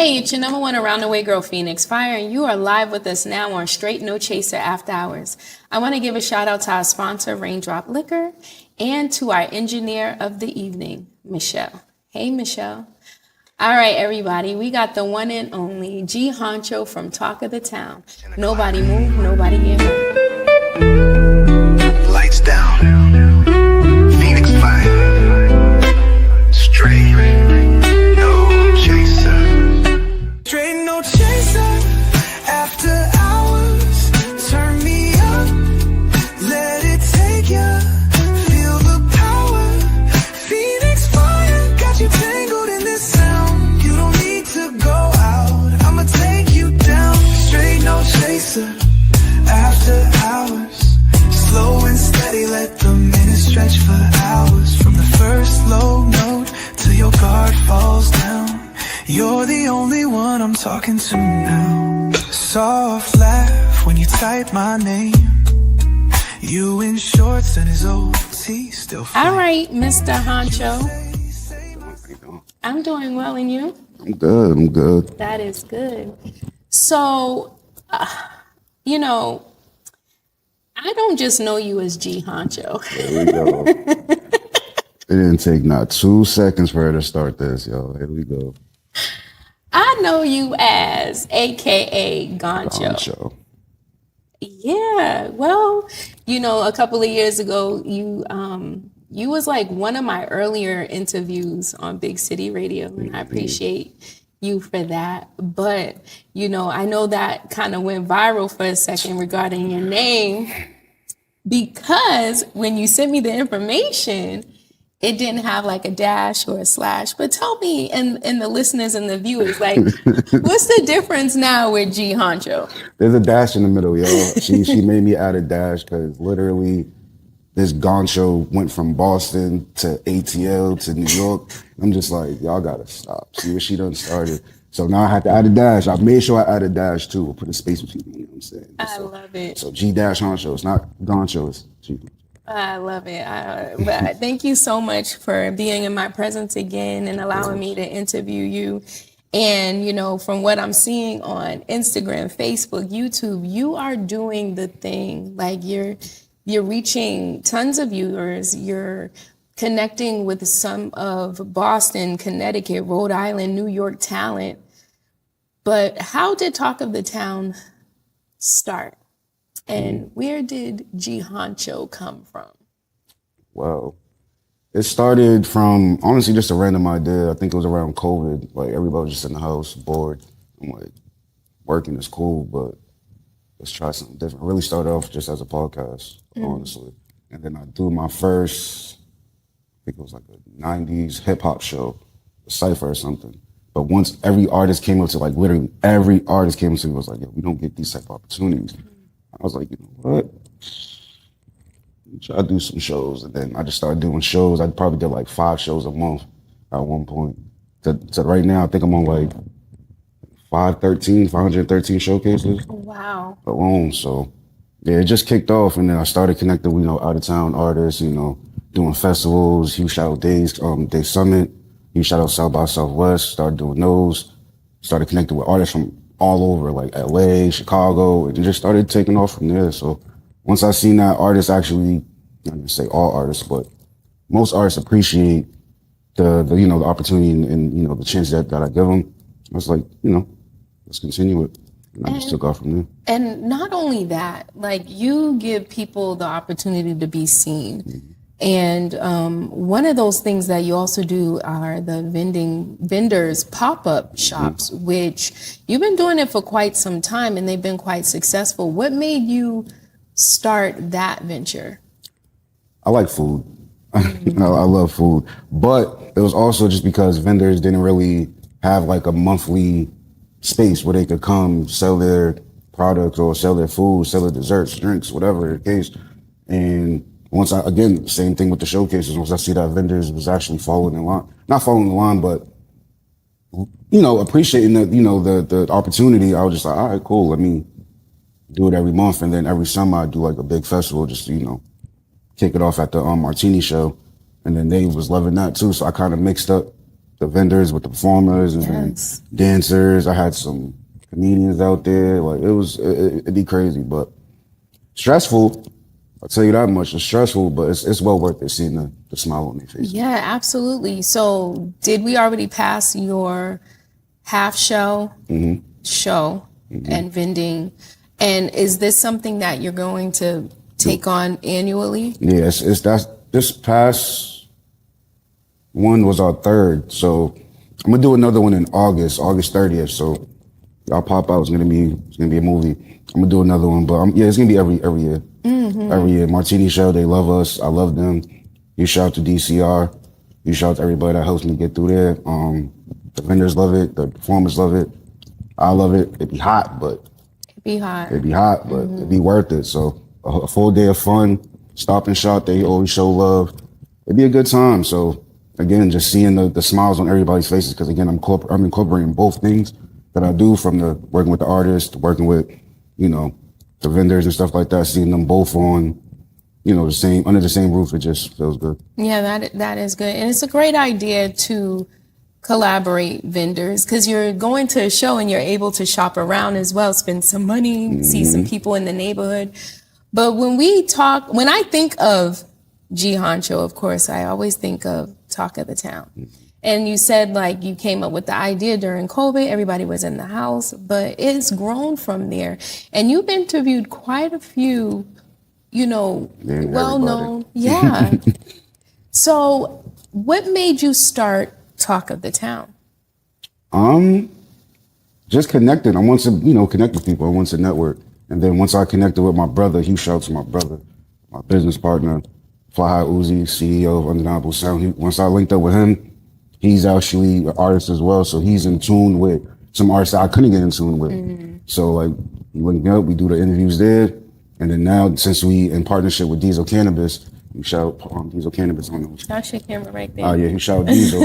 Hey, it's your number one around the way girl, Phoenix Fyre, and you are live with us now on Straight No Chaser After Hours. I want to give a shout out to our sponsor, Raindrop Liquor, and to our engineer of the evening, Michelle. Hey, Michelle. All right, everybody, we got the one and only G-Honcho from Talk of the Town. Nobody move, nobody get hurt. Lights down. Phoenix Fyre. Straight no chaser. Straight no chaser. After hours, turn me up. Let it take ya. Feel the power. Phoenix Fyre got you tangled in this sound. You don't need to go out. I'ma take you down. Straight no chaser. After hours. Slow and steady, let the minutes stretch for hours. From the first low note till your guard falls down. You're the only one I'm talking to now. Soft laugh when you type my name. You in shorts and his old tee still fine. All right, Mr. Honcho. I'm doing well, and you? I'm good. That is good. So, you know, I don't just know you as G-Honcho. There we go. It didn't take not 2 seconds for her to start this, yo. Here we go. I know you as AKA Goncho. Yeah, well, you know, a couple of years ago, you was like one of my earlier interviews on Big City Radio, and I appreciate you for that. But, you know, I know that kind of went viral for a second regarding your name, because when you sent me the information, it didn't have like a dash or a slash. But tell me and the listeners and the viewers, like, what's the difference now with G-Honcho? There's a dash in the middle, yo. She made me add a dash because literally this Goncho went from Boston to ATL to New York. I'm just like, y'all gotta stop. See what she done started. So now I have to add a dash. I made sure I added a dash too. We'll put a space between them, you know what I'm saying? I love it. So G-Honcho. It's not Goncho, it's G. I love it. But thank you so much for being in my presence again and allowing me to interview you. And, you know, from what I'm seeing on Instagram, Facebook, YouTube, you are doing the thing. Like you're reaching tons of viewers. You're connecting with some of Boston, Connecticut, Rhode Island, New York talent. But how did Talk of the Town start? And where did G-Honcho come from? Well, it started from, honestly, just a random idea. I think it was around COVID. Like, everybody was just in the house, bored. I'm like, working is cool, but let's try something different. I really started off just as a podcast, honestly. And then I do my first, I think it was like a 90s hip-hop show, a cypher or something. But once every artist came up to, like, literally every artist came up to me was like, yo, we don't get these type of opportunities. I was like, you know what? Try to do some shows. And then I just started doing shows. I probably did like 5 shows a month at one point. So right now, I think I'm on like 513 showcases. Wow. Alone. So yeah, it just kicked off. And then I started connecting with, you know, out of town artists, you know, doing festivals, huge shout out days, Day Summit, huge shout out South by Southwest, started doing those, started connecting with artists from all over, like LA, Chicago, and just started taking off from there. So once I seen that artists actually, I'm not gonna say all artists, but most artists appreciate the you know, the opportunity and you know, the chance that I give them, I was like, you know, let's continue it. And I just took off from there. And not only that, like you give people the opportunity to be seen. And one of those things that you also do are the vendors pop-up shops, which you've been doing it for quite some time and they've been quite successful. What made you start that venture? I like food. I love food. But it was also just because vendors didn't really have like a monthly space where they could come sell their products or sell their food, sell their desserts, drinks, whatever the case. And once I, again, same thing with the showcases, once I see that vendors was actually following in line, not following the line, but, you know, appreciating the, you know, the opportunity, I was just like, all right, cool, let me do it every month. And then every summer I do like a big festival, just, you know, kick it off at the Martini show. And then they was loving that too. So I kind of mixed up the vendors with the performers and then dancers. I had some comedians out there. Like it'd be crazy, but stressful. I'll tell you that much. It's stressful, but it's well worth it seeing the smile on their face. Yeah, absolutely. So did we already pass your half show, and vending? And is this something that you're going to take on annually? Yes, this past one was our third. So I'm gonna do another one in August 30th. So y'all pop out. It's gonna be a movie. I'm gonna do another one, but it's gonna be every year. Every year. Martini Show, they love us. I love them. You shout out to DCR. You shout out to everybody that helps me get through there. The vendors love it. The performers love it. I love it. It'd be hot, but it'd be hot, but it'd be worth it. So a full day of fun. Stop and shop. They always show love. It'd be a good time. So again, just seeing the smiles on everybody's faces, because again, I'm incorporating both things that I do, from the working with the artists, working with, the vendors and stuff like that, seeing them both on, under the same roof. It just feels good. Yeah, that is good. And it's a great idea to collaborate vendors, because you're going to a show and you're able to shop around as well, spend some money, see some people in the neighborhood. But when I think of G-Honcho, of course, I always think of Talk of the Town. And you said like you came up with the idea during COVID, everybody was in the house, but it's grown from there. And you've interviewed quite a few, well-known. Yeah. So what made you start Talk of the Town? Just connected. I want to, connect with people. I want to network. And then once I connected with my brother, huge shout out to my brother, my business partner, Fly High Uzi, CEO of Undeniable Sound. Once I linked up with him, he's actually an artist as well, so he's in tune with some artists that I couldn't get in tune with. So like, we link up, we do the interviews there, and then now since we in partnership with Diesel Cannabis, we shout Diesel Cannabis on them. That's your camera right there. Oh yeah, he shout Diesel.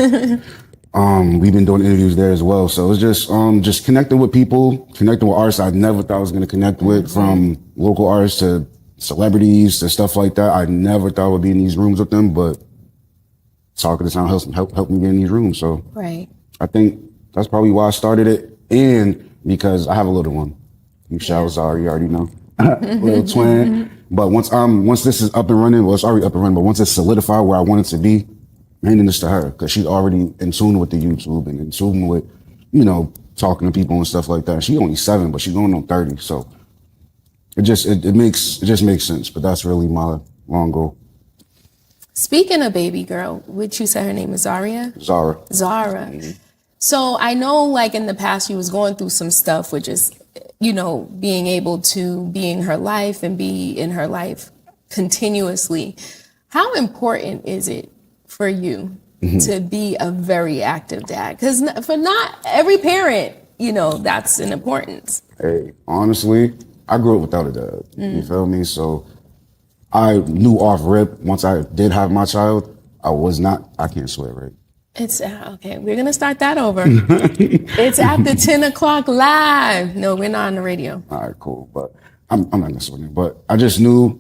We've been doing interviews there as well, so it's just connecting with people, connecting with artists I never thought I was going to connect with, from local artists to celebrities to stuff like that. I never thought I would be in these rooms with them, but Talk of the Town helped me get in these rooms. So I think that's probably why I started it, and because I have a little one. You shout Zari, you already know, little twin. But once this is up and running, well, it's already up and running. But once it's solidified where I want it to be, I'm handing this to her, because she's already in tune with the YouTube and in tune with, talking to people and stuff like that. She's only 7, but she's going on 30. So it just makes sense. But that's really my long goal. Speaking of baby girl, which you said her name is Zara. Mm-hmm. So I know like in the past you was going through some stuff with just, being able to be in her life and be in her life continuously. How important is it for you to be a very active dad? Because for not every parent, that's an importance. Hey, honestly, I grew up without a dad. You feel me? So I knew off rip, once I did have my child, I can't swear, right? It's okay. We're going to start that over. It's after 10 o'clock live. No, we're not on the radio. All right, cool. But I'm not going to swear. But I just knew.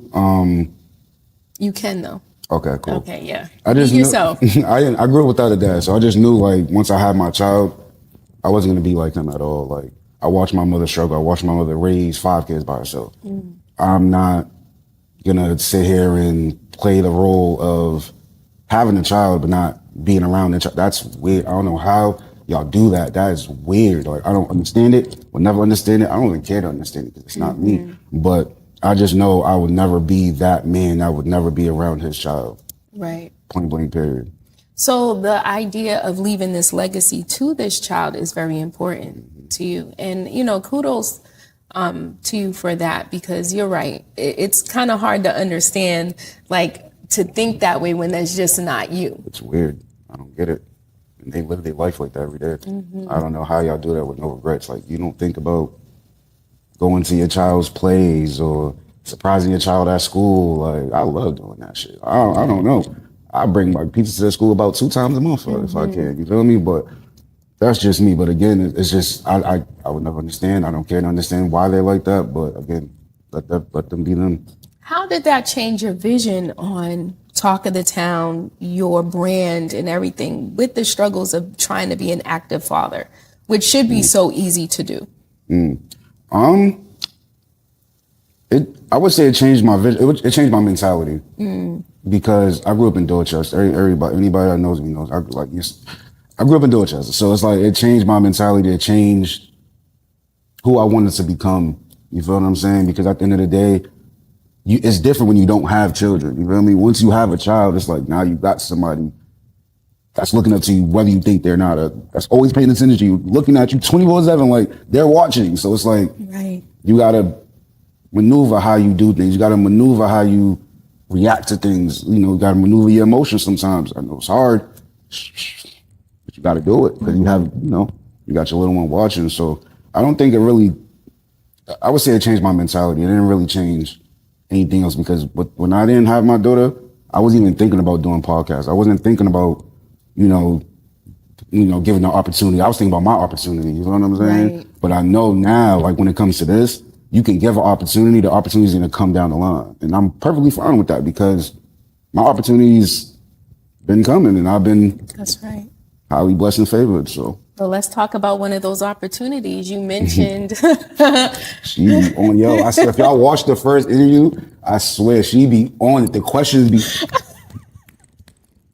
You can though. Okay, cool. Okay, yeah. I just knew, yourself. I grew up without a dad. So I just knew like once I had my child, I wasn't going to be like him at all. Like I watched my mother struggle. I watched my mother raise 5 kids by herself. I'm not gonna sit here and play the role of having a child but not being around the child. That's weird. I don't know how y'all do that. That is weird. Like I don't understand it. Will never understand it. I don't even care to understand it because it's not me. But I just know I would never be that man. I would never be around his child. Right. Point blank period. So the idea of leaving this legacy to this child is very important to you. And, kudos to you for that, because you're right. It's kind of hard to understand, like, to think that way when that's just not you. It's weird. I don't get it. And they live their life like that every day. I don't know how y'all do that with no regrets. Like, you don't think about going to your child's plays or surprising your child at school. Like, I love doing that shit. I don't know. I bring my pizza to the school about 2 times a month if I can. You feel me? But that's just me. But again, it's just I would never understand. I don't care to understand why they're like that. But again, let them be them. How did that change your vision on Talk of the Town, your brand and everything, with the struggles of trying to be an active father, which should be so easy to do? I would say it changed my vision. It changed my mentality because I grew up in Dorchester. Anybody that knows me knows I grew up in Dorchester. So it's like it changed my mentality. It changed who I wanted to become. You feel what I'm saying? Because at the end of the day, it's different when you don't have children. You feel me? Once you have a child, it's like now you got somebody that's looking up to you, whether you think they're not. That's always paying attention to you, looking at you 24/7, like they're watching. So it's like you gotta maneuver how you do things. You gotta maneuver how you react to things. You know, you gotta maneuver your emotions sometimes. I know it's hard, but you gotta do it because you have, you got your little one watching. So I don't think it really. I would say it changed my mentality. It didn't really change anything else because when I didn't have my daughter, I wasn't even thinking about doing podcasts. I wasn't thinking about, giving the opportunity. I was thinking about my opportunity. You know what I'm saying? Right. But I know now, like when it comes to this, you can give an opportunity. The opportunity is going to come down the line, and I'm perfectly fine with that because my opportunities been coming, and I've been highly blessed and favored. So let's talk about one of those opportunities you mentioned. She be on, I swear, if y'all watch the first interview, I swear she be on it. The questions be,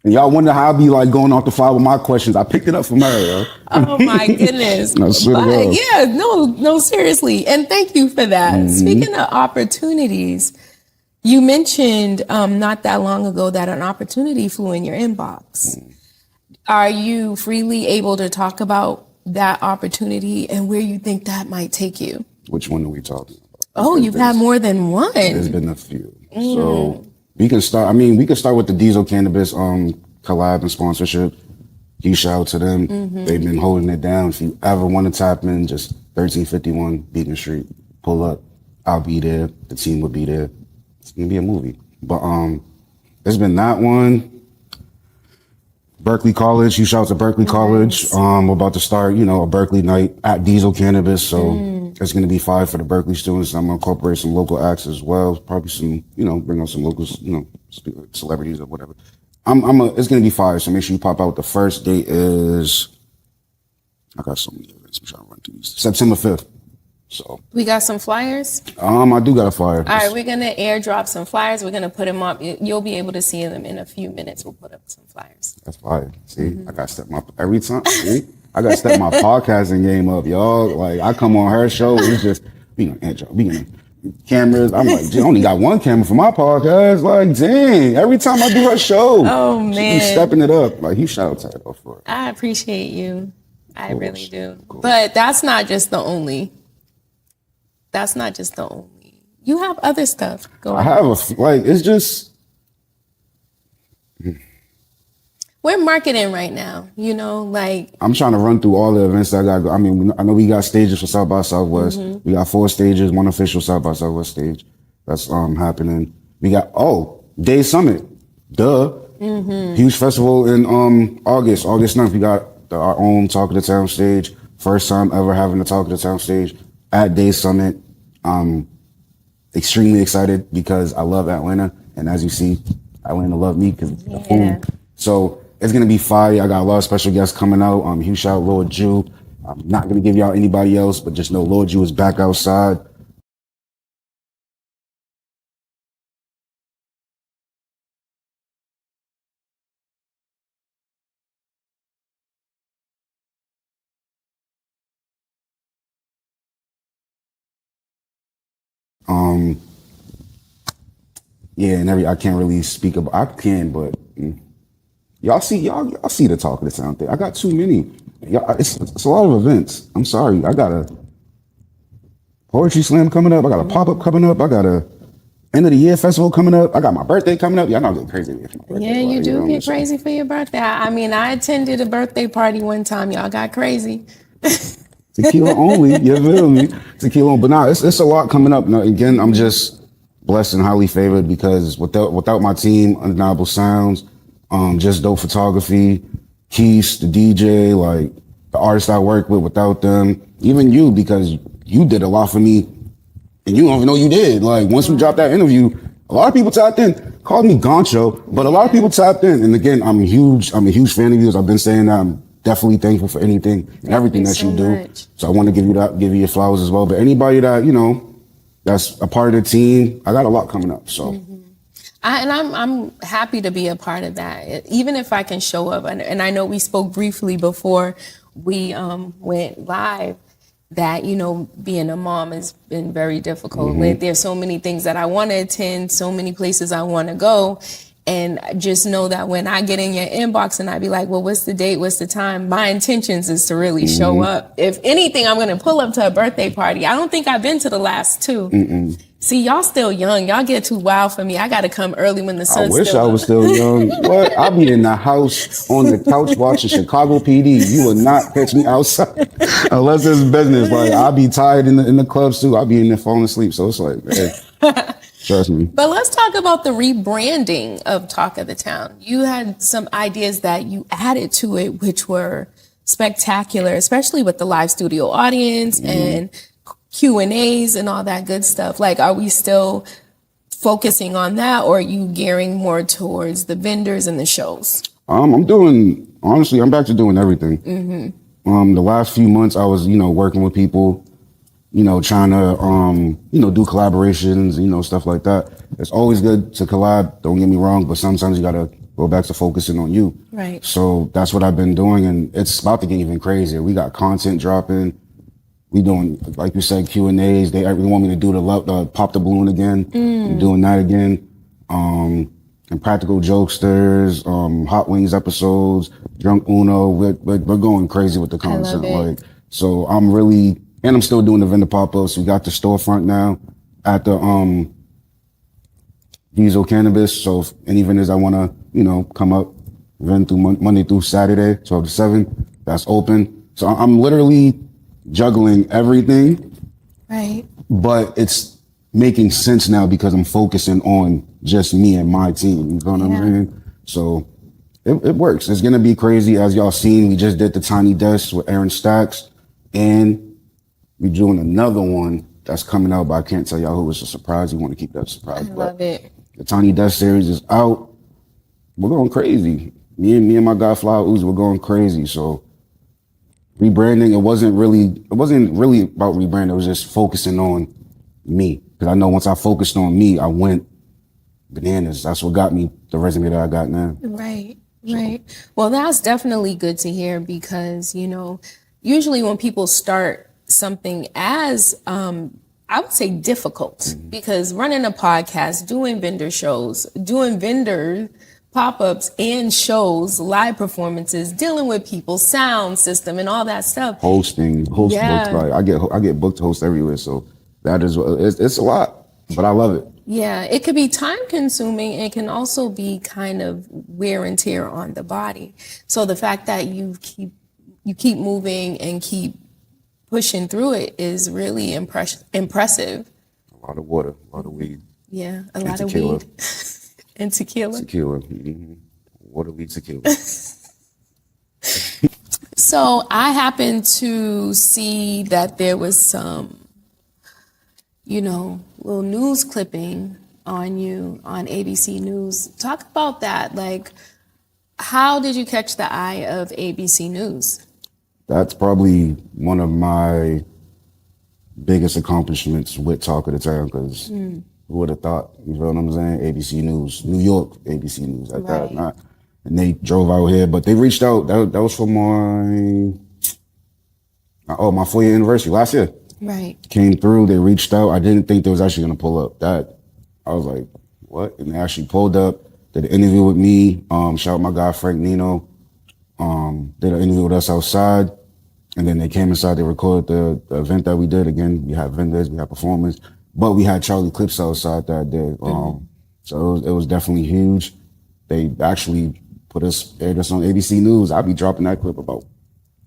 and y'all wonder how I be like going off the fly with my questions. I picked it up from her, yo. Oh my goodness. No, seriously. And thank you for that. Speaking of opportunities, you mentioned not that long ago that an opportunity flew in your inbox. Are you freely able to talk about that opportunity and where you think that might take you? Which one are we talking about? Oh, you've had more than one. There's been a few. So we can start. We can start with the Diesel Cannabis collab and sponsorship. Huge shout out to them. They've been holding it down. If you ever want to tap in, just 1351 Beacon Street. Pull up. I'll be there. The team will be there. It's gonna be a movie. But there's been that one. Berkeley College, you shout out to Berkeley College. We're about to start, a Berkeley night at Diesel Cannabis. So it's going to be fire for the Berkeley students. I'm going to incorporate some local acts as well. Probably some, bring out some locals, celebrities or whatever. It's going to be fire. So make sure you pop out. The first date is, I got so many events. I'm trying to run through these. September 5th. So we got some flyers. I do got a flyer. All right, we're gonna airdrop some flyers. We're gonna put them up. You'll be able to see them in a few minutes. We'll put up some flyers. That's fire. See, I got to step my every time. See, I got to step my podcasting game up, y'all. Like I come on her show, it's just we gonna cameras. I'm like, I only got one camera for my podcast. Like, dang, every time I do her show, oh man, she's stepping it up. Like, you shout out to her though for it. I appreciate you. I really do. But that's not just the only. You have other stuff going on. I have it's just. We're marketing right now, I'm trying to run through all the events that I got. I know we got stages for South by Southwest. We got 4 stages, 1 official South by Southwest stage that's happening. We got Day Summit, huge festival in August 9th. We got our own Talk of the Town stage. First time ever having a Talk of the Town stage at Day Summit. I'm extremely excited because I love Atlanta, and as you see, Atlanta love me because the food. So it's gonna be fire. I got a lot of special guests coming out. Huge shout out Lord Jew. I'm not gonna give y'all anybody else, but just know Lord Jew is back outside. And I can't really speak about. I can, but y'all see the Talk of the Town thing. I got too many. It's a lot of events. I'm sorry. I got a poetry slam coming up. I got a pop up coming up. I got a end of the year festival coming up. I got my birthday coming up. Y'all know I'm getting crazy for my birthday. Yeah, you do get crazy for your birthday. I attended a birthday party one time. Y'all got crazy. Tequila only, you feel me? Tequila only. But nah, it's a lot coming up. Now, again, I'm just blessed and highly favored because without my team, Undeniable Sounds, Just Dope Photography, Keith, the DJ, like the artists I work with, without them, even you, because you did a lot for me and you don't even know you did. Like once we dropped that interview, A lot of people tapped in, called me G-Honcho, but a lot of people tapped in. And again, I'm a huge fan of yours. I've been saying that. I'm definitely thankful for anything and everything that you do. So I want to give you your flowers as well. But anybody that, you know, that's a part of the team, I got a lot coming up. So. I'm happy to be a part of that, even if I can show up. And I know we spoke briefly before we went live that, you know, being a mom has been very difficult. There's so many things that I want to attend, so many places I want to go. And just know that when I get in your inbox and I be like, well, what's the date? What's the time? My intentions is to really show up. If anything, I'm going to pull up to a birthday party. I don't think I've been to the last two. See, y'all still young. Y'all get too wild for me. I got to come early when the sun's still I wish I was still young. What? I'll be in the house on the couch watching Chicago PD. You will not catch me outside unless it's business. Like, I'll be tired in the clubs too. I'll be in there falling asleep. So it's like, hey. Trust me. But let's talk about the rebranding of Talk of the Town. You had some ideas that you added to it, which were spectacular, especially with the live studio audience and Q&As and all that good stuff. Like, are we still focusing on that, or are you gearing more towards the vendors and the shows? I'm back to doing everything. The last few months I was, you know, working with people, you know, trying to, you know, do collaborations, you know, stuff like that. It's always good to collab, don't get me wrong, but sometimes you got to go back to focusing on you. Right. So that's what I've been doing, and it's about to get even crazier. We got content dropping. We doing, like you said, Q&As. They want me to do the pop the balloon again. I'm doing that again. And Practical Jokesters, Hot Wings episodes, Drunk Uno. We're going crazy with the content. Like, so I'm still doing the vendor pop-ups. We got the storefront now at the Diesel Cannabis. So if any vendors that want to, you know, come up, vend through Monday through Saturday, 12 to 7, that's open. So I'm literally juggling everything. Right. But it's making sense now because I'm focusing on just me and my team. You know what I'm saying? So it works. It's going to be crazy. As y'all seen, we just did the Tiny Desk with Aaron Stacks, and we're doing another one that's coming out, but I can't tell y'all who. It's a surprise. We want to keep that surprise. I love it. The Tiny Desk series is out. We're going crazy. Me and my guy Flower Uzi, we're going crazy. So rebranding, it wasn't really about rebranding. It was just focusing on me. Because I know once I focused on me, I went bananas. That's what got me the resume that I got now. Right. Well, that's definitely good to hear because, you know, usually when people start something as, I would say difficult, because running a podcast, doing vendor shows, doing vendor pop-ups and shows, live performances, dealing with people, sound system and all that stuff. Hosting books, like I get booked to host everywhere. So that is, it's a lot, but I love it. Yeah, it could be time consuming. It can also be kind of wear and tear on the body. So the fact that you keep moving and keep pushing through it is really impressive. A lot of water, a lot of weed. Yeah, a lot of weed. And tequila. Water, weed, tequila. So I happened to see that there was some, you know, little news clipping on you on ABC News. Talk about that. Like, how did you catch the eye of ABC News? That's probably one of my biggest accomplishments with Talk of the Town, because who would have thought, you know what I'm saying? ABC News, New York ABC News, like that. And they drove out here, but they reached out. That was for my 4-year anniversary last year. Right. Came through, they reached out. I didn't think they was actually going to pull up. I was like, what? And they actually pulled up, did an interview with me. Shout out my guy, Frank Nino. Did an interview with us outside. And then they came inside, they recorded the event that we did. Again, we had vendors, we had performers, but we had Charlie Clips outside that day. So it was definitely huge. They actually aired us on ABC News. I'll be dropping that clip about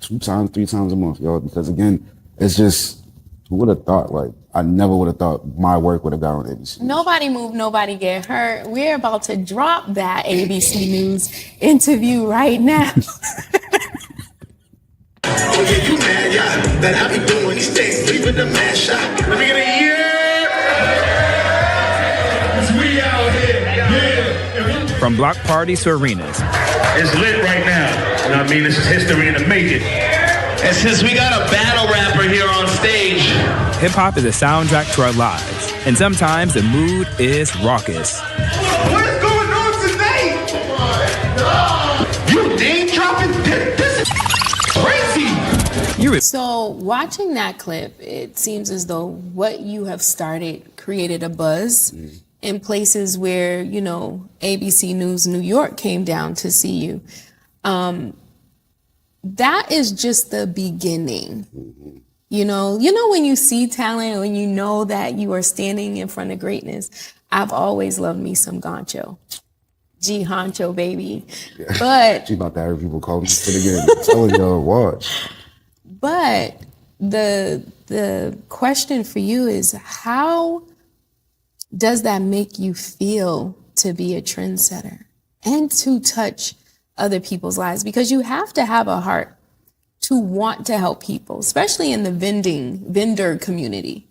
3 times a month, y'all, because again, it's just, who would have thought? Like, I never would have thought my work would have got on ABC. Nobody move, nobody get hurt. We're about to drop that ABC News interview right now. Oh yeah, you mad, yeah, that I be doing these things, leaving the man shot. Let me get a year. 'Cause we out. From block parties to arenas. It's lit right now. You know what I mean? This is history in the making. And since we got a battle rapper here on stage, hip-hop is a soundtrack to our lives, and sometimes the mood is raucous. What is going on tonight? You name dropping? This is crazy. So watching that clip, it seems as though what you have started created a buzz in places where, you know, ABC News New York came down to see you. That is just the beginning. You know, when you see talent, when you know that you are standing in front of greatness, I've always loved me some G-Honcho. G-Honcho, baby. Yeah. But she's about to have people call me for it again. I'm telling y'all, watch. But the question for you is, how does that make you feel to be a trendsetter and to touch other people's lives? Because you have to have a heart to want to help people, especially in the vendor community.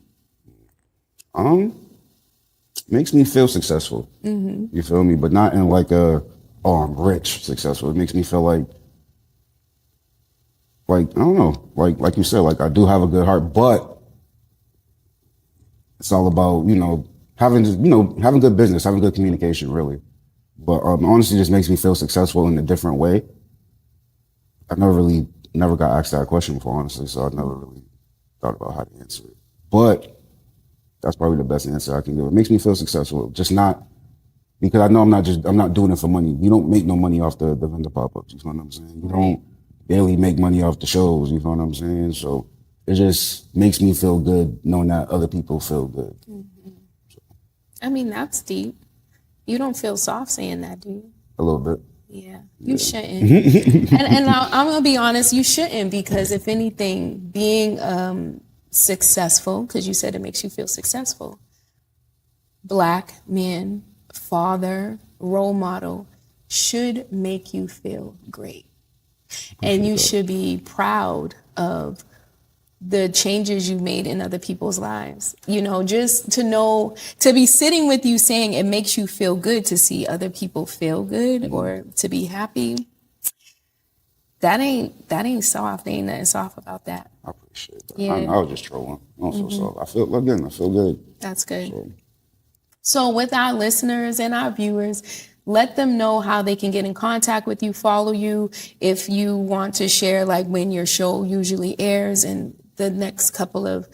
Makes me feel successful. You feel me? But not in like a, oh, I'm rich successful. It makes me feel like I don't know, like you said, like I do have a good heart, but it's all about, having good business, having good communication, really. But honestly, just makes me feel successful in a different way. I never got asked that question before, honestly, so I never really thought about how to answer it. But that's probably the best answer I can give. It makes me feel successful, just not because I know I'm not doing it for money. You don't make no money off the vendor pop-ups, you know what I'm saying? You don't barely make money off the shows, you know what I'm saying? So it just makes me feel good knowing that other people feel good. So. I mean, that's deep. You don't feel soft saying that, do you? A little bit. Yeah, you shouldn't. and I'm going to be honest, you shouldn't, because if anything, being successful, because you said it makes you feel successful, Black man, father, role model, should make you feel great. And you should be proud of the changes you made in other people's lives. Just to be sitting with you saying it makes you feel good to see other people feel good or to be happy. That ain't soft. Ain't nothing soft about that. I appreciate that. Yeah. I was just trolling. I don't feel soft. I feel good. That's good. So with our listeners and our viewers, let them know how they can get in contact with you, follow you, if you want to share like when your show usually airs and the next couple of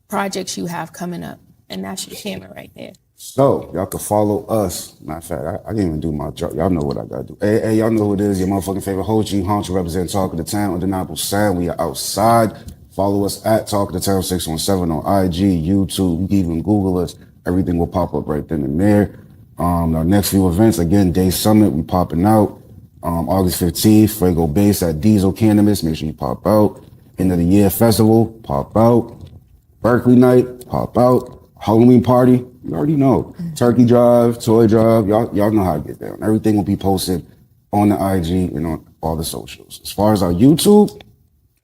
projects you have coming up. And that's your camera right there. So y'all can follow us. Matter of fact, I didn't even do my job. Y'all know what I gotta do. Hey, y'all know who it is. Your motherfucking favorite host, G-Honcho, representing Talk of the Town, Undeniable Sound. We are outside. Follow us at Talk of the Town 617 on IG, YouTube. You can even Google us. Everything will pop up right then and there. Our next few events, again, Day Summit, we popping out. August 15th, Fuego Base at Diesel Cannabis. Make sure you pop out. End of the Year Festival, pop out. Berkeley Night, pop out. Halloween party, you already know. Turkey Drive, Toy Drive, y'all know how to get down. Everything will be posted on the IG and on all the socials. As far as our YouTube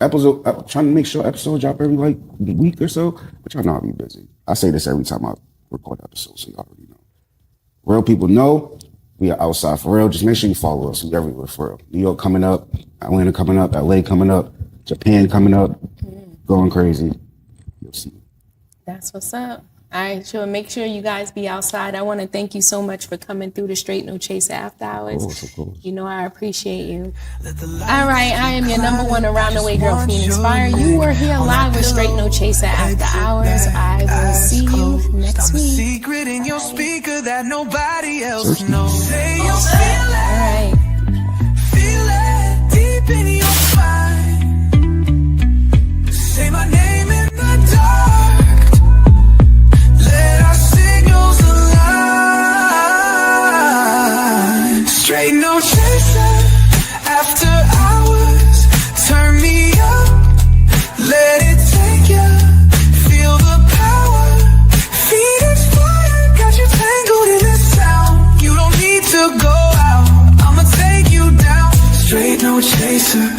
episode, I'm trying to make sure episodes drop every week or so, but y'all know I'll be busy. I say this every time I record episodes, so y'all already know. Real people know we are outside for real. Just make sure you follow us. We everywhere for real. New York coming up, Atlanta coming up, LA coming up, Japan coming up, going crazy. You'll see. That's what's up. All right, sure. Make sure you guys be outside. I want to thank you so much for coming through the Straight No Chaser After Hours. Of course. I appreciate you. All right, I am your number one around the way girl, Phoenix Fyre. You were here live with Straight No Chaser After Hours. I will see you next week. Secret in your speaker that nobody else knows. Say you All right. feel it deep in your spine. Say my name in the dark. Let our signals align. Straight no chaser after hours. Turn me up, let it take ya. Feel the power. Phoenix Fyre got you tangled in this sound. You don't need to go out. I'ma take you down. Straight no chaser.